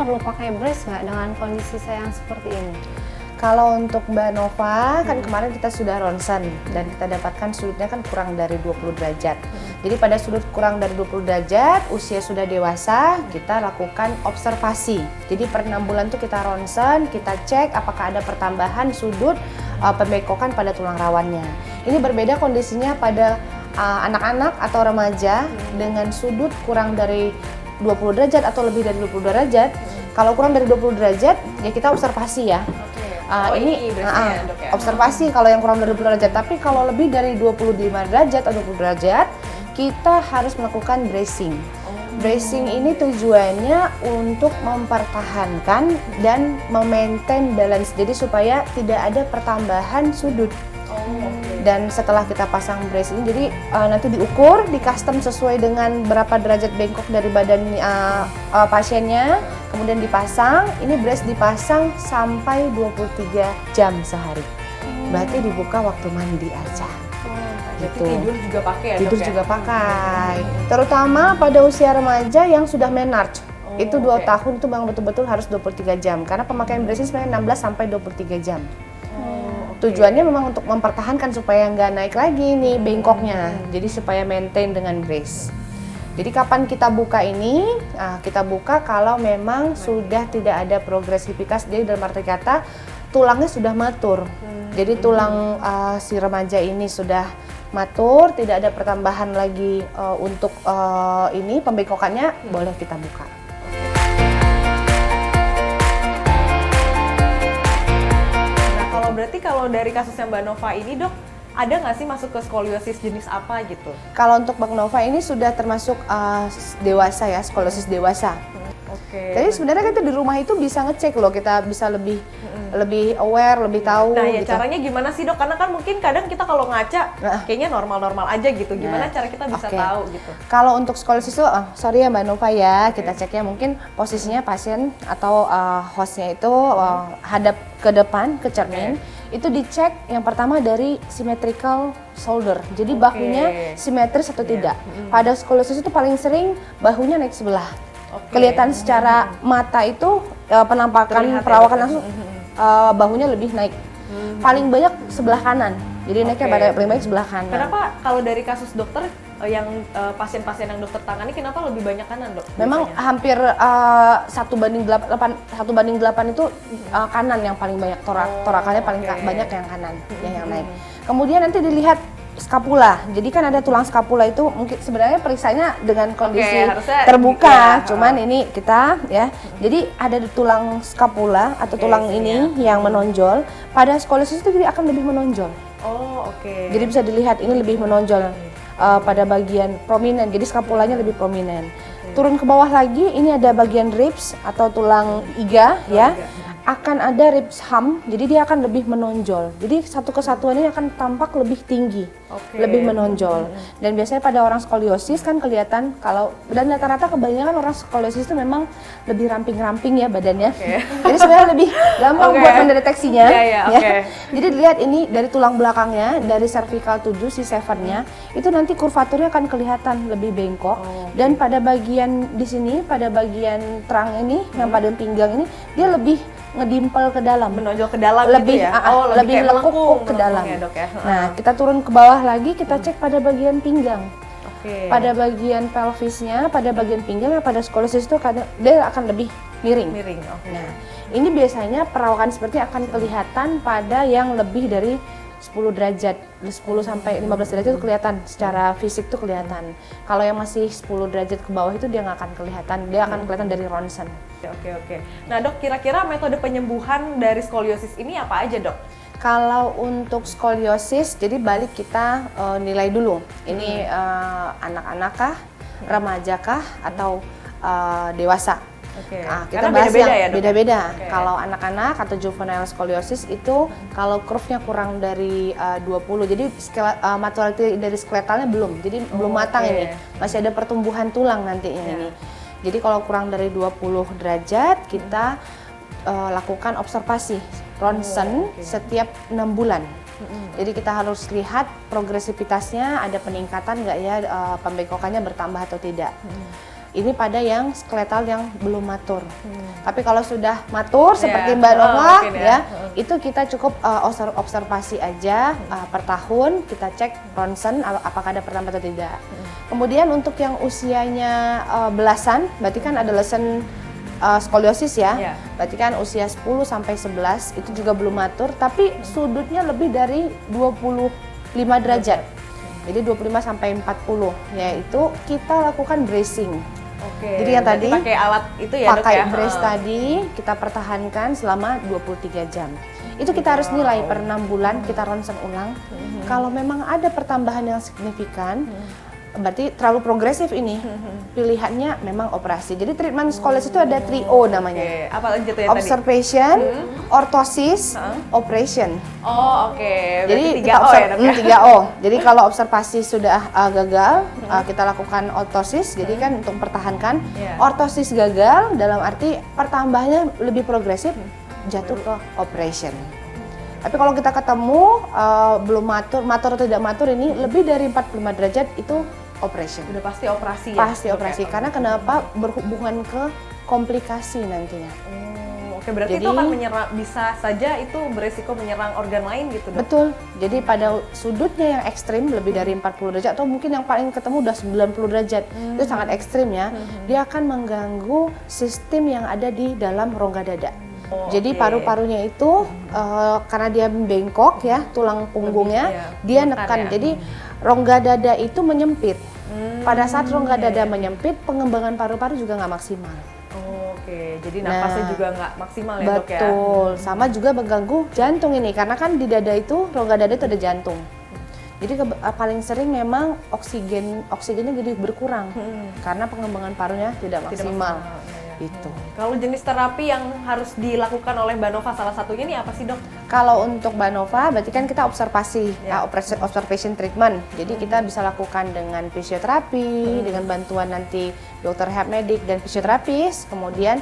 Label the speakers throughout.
Speaker 1: perlu pakai brace nggak dengan kondisi saya yang seperti ini?
Speaker 2: Kalau untuk Mbak Nova, kan kemarin kita sudah ronsen dan kita dapatkan sudutnya kan kurang dari 20 derajat. Jadi pada sudut kurang dari 20 derajat, usia sudah dewasa, kita lakukan observasi. Jadi per 6 bulan tuh kita ronsen, kita cek apakah ada pertambahan sudut pembengkokan pada tulang rawannya. Ini berbeda kondisinya pada anak-anak atau remaja dengan sudut kurang dari 20 derajat atau lebih dari 20 derajat. Kalau kurang dari 20 derajat, ya kita observasi ya. Ini
Speaker 3: ya, dok, ya?
Speaker 2: observasi kalau yang kurang dari 20 derajat. Tapi kalau lebih dari 25 derajat atau 20 derajat, kita harus melakukan bracing. Bracing ini tujuannya untuk mempertahankan dan memaintain balance. Jadi supaya tidak ada pertambahan sudut. Dan setelah kita pasang brace ini, jadi nanti diukur, di custom sesuai dengan berapa derajat bengkok dari badan pasiennya, kemudian dipasang. Ini brace dipasang sampai 23 jam sehari. Berarti dibuka waktu mandi aja.
Speaker 3: Jadi tidur juga pakai ya,
Speaker 2: Tidur
Speaker 3: dok,
Speaker 2: juga pakai. Terutama pada usia remaja yang sudah menarche. Itu 2 tahun itu Bang betul-betul harus 23 jam. Karena pemakaian brace sebenarnya 16 sampai 23 jam. Tujuannya memang untuk mempertahankan supaya nggak naik lagi nih bengkoknya. Jadi supaya maintain dengan brace. Jadi kapan kita buka ini? Kita buka kalau memang sudah tidak ada progresivitas. Jadi dalam arti kata tulangnya sudah matur. Jadi tulang si remaja ini sudah matur, tidak ada pertambahan lagi untuk ini pembengkokannya, boleh kita buka.
Speaker 3: Berarti kalau dari kasusnya Mbak Nova ini, dok, ada nggak sih masuk ke skoliosis jenis apa gitu?
Speaker 2: Kalau untuk Mbak Nova ini sudah termasuk dewasa ya, skoliosis dewasa. Jadi sebenarnya kita di rumah itu bisa ngecek loh, kita bisa lebih aware, lebih tahu.
Speaker 3: Nah ya
Speaker 2: gitu.
Speaker 3: caranya gimana sih, dok? Karena kan mungkin kadang kita kalau ngaca kayaknya normal-normal aja gitu. Gimana cara kita bisa tahu gitu?
Speaker 2: Kalau untuk skoliosis itu, sorry ya Mbak Nova ya, kita ceknya mungkin posisinya pasien atau hostnya itu hadap ke depan, ke cermin. Itu dicek yang pertama dari symmetrical shoulder. Jadi bahunya simetris atau tidak. Pada skoliosis itu paling sering bahunya naik sebelah. Kelihatan secara mata itu penampakan perawakan langsung bahunya lebih naik. Paling banyak sebelah kanan. Jadi naiknya paling banyak sebelah kanan.
Speaker 3: Kenapa kalau dari kasus dokter yang pasien-pasien yang dokter tangani kenapa lebih banyak kanan, dok?
Speaker 2: Memang
Speaker 3: biasanya?
Speaker 2: hampir 1/8 itu kanan yang paling banyak, torakannya paling banyak yang kanan yang naik. Kemudian nanti dilihat skapula. Jadi kan ada tulang skapula itu mungkin sebenarnya periksanya dengan kondisi terbuka, cuman ini kita ya. Jadi ada tulang skapula atau tulang ini yang menonjol. Pada skoliosis itu jadi akan lebih menonjol. Jadi bisa dilihat ini lebih menonjol pada bagian prominent. Jadi skapulanya lebih prominent. Turun ke bawah lagi ini ada bagian ribs atau tulang iga ya. Akan ada ribs hump, jadi dia akan lebih menonjol. Jadi satu kesatuan ini akan tampak lebih tinggi, lebih menonjol. Dan biasanya pada orang skoliosis kan kelihatan kalau, dan rata-rata kebanyakan orang skoliosis itu memang lebih ramping-ramping ya badannya. Jadi sebenarnya lebih gampang buat mendeteksinya. Ya. Jadi dilihat ini dari tulang belakangnya, dari cervical to C7-nya, itu nanti kurvaturnya akan kelihatan lebih bengkok. Dan pada bagian di sini, pada bagian terang ini, yang pada pinggang ini, dia lebih ngedimpel ke dalam,
Speaker 3: menonjol ke dalam
Speaker 2: lebih,
Speaker 3: gitu ya?
Speaker 2: lebih lekuk ke dalam.
Speaker 3: Ya, dok, ya?
Speaker 2: Nah, kita turun ke bawah lagi, kita cek pada bagian pinggang. Pada bagian pelvisnya, pada bagian pinggang, pada skoliosis itu dia akan lebih miring. Nah, ini biasanya perawakan seperti akan kelihatan pada yang lebih dari 10 derajat, 10 sampai 15 derajat itu kelihatan, secara fisik tuh kelihatan. Kalau yang masih 10 derajat ke bawah itu dia nggak akan kelihatan, dia akan kelihatan dari ronsen.
Speaker 3: Oke. Nah dok, kira-kira metode penyembuhan dari skoliosis ini apa aja, dok?
Speaker 2: Kalau untuk skoliosis, jadi balik kita nilai dulu. Ini anak-anak kah, remaja kah, atau dewasa? Nah, kita bahas yang beda-beda. Kalau anak-anak atau juvenile scoliosis itu kalau curve-nya kurang dari 20, jadi maturity dari skeletalnya belum, jadi belum matang ini, masih ada pertumbuhan tulang nantinya ini. Jadi kalau kurang dari 20 derajat kita lakukan observasi ronsen setiap 6 bulan. Jadi kita harus lihat progresivitasnya, ada peningkatan nggak ya, pembengkokannya bertambah atau tidak. Ini pada yang skeletal yang belum matur. Tapi kalau sudah matur seperti Mbak Nova ya, itu kita cukup observasi aja per tahun, kita cek ronsen apakah ada pertambahan atau tidak. Kemudian untuk yang usianya belasan, berarti kan adolescent skoliosis ya. Berarti kan usia 10 sampai 11 itu juga belum matur, tapi sudutnya lebih dari 25 derajat. Jadi 25 sampai 40, yaitu kita lakukan bracing. Jadi yang tadi
Speaker 3: pakai alat itu ya, Dok,
Speaker 2: pakai
Speaker 3: ya?
Speaker 2: brace tadi kita pertahankan selama 23 jam. Itu kita harus nilai per 6 bulan, kita ronsen ulang. Kalau memang ada pertambahan yang signifikan, berarti terlalu progresif ini. Pilihannya memang operasi. Jadi treatment skoliosis itu ada 3O namanya.
Speaker 3: Apa aja tuh yang
Speaker 2: Observation, ortosis, operation.
Speaker 3: Jadi
Speaker 2: Jadi
Speaker 3: 3O ya, Dok, ya?
Speaker 2: 3O. Jadi kalau observasi sudah gagal, kita lakukan ortosis. Jadi kan untuk mempertahankan. Ortosis gagal dalam arti pertambahannya lebih progresif, jatuh ke operation. Tapi kalau kita ketemu belum matur atau tidak matur, ini lebih dari 45 derajat, itu operation.
Speaker 3: Udah pasti operasi ya?
Speaker 2: Pasti operasi. Karena kenapa? Berhubungan ke komplikasi nantinya.
Speaker 3: Oke, berarti
Speaker 2: Jadi,
Speaker 3: itu akan menyerang, bisa saja itu beresiko menyerang organ lain gitu, Dok?
Speaker 2: Betul. Jadi pada sudutnya yang ekstrim lebih dari 40 derajat atau mungkin yang paling ketemu udah 90 derajat. Itu sangat ekstrim ya. Dia akan mengganggu sistem yang ada di dalam rongga dada. Jadi paru-parunya itu karena dia bengkok ya, tulang punggungnya dia nekan. Jadi rongga dada itu menyempit. Pada saat rongga dada menyempit, pengembangan paru-paru juga nggak maksimal.
Speaker 3: Jadi nafasnya juga nggak maksimal ya, Dok, ya?
Speaker 2: Betul, sama juga mengganggu jantung ini, karena kan di dada itu, rongga dada itu ada jantung. Jadi paling sering memang oksigennya jadi berkurang, karena pengembangan parunya tidak maksimal. Itu.
Speaker 3: Kalau jenis terapi yang harus dilakukan oleh Mbak Nova salah satunya ini apa sih, Dok?
Speaker 2: Kalau untuk Mbak Nova, berarti kan kita observasi, observation treatment. Jadi kita bisa lakukan dengan fisioterapi, dengan bantuan nanti dokter health medik dan fisioterapis, kemudian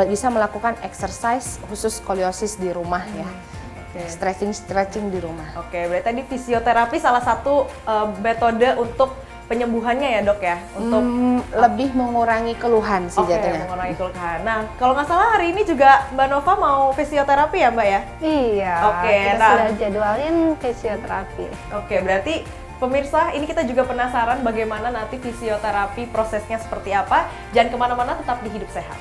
Speaker 2: bisa melakukan exercise khusus skoliosis di rumah ya. Stretching di rumah.
Speaker 3: Berarti tadi fisioterapi salah satu metode untuk penyembuhannya ya, Dok, ya? Untuk
Speaker 2: lebih mengurangi keluhan sih jatuhnya.
Speaker 3: Mengurangi keluhan. Nah, kalau nggak salah hari ini juga Mbak Nova mau fisioterapi ya, Mbak ya?
Speaker 1: Iya, kita sudah jadwalin fisioterapi.
Speaker 3: Berarti pemirsa, ini kita juga penasaran bagaimana nanti fisioterapi prosesnya seperti apa. Jangan kemana-mana, tetap di Hidup Sehat.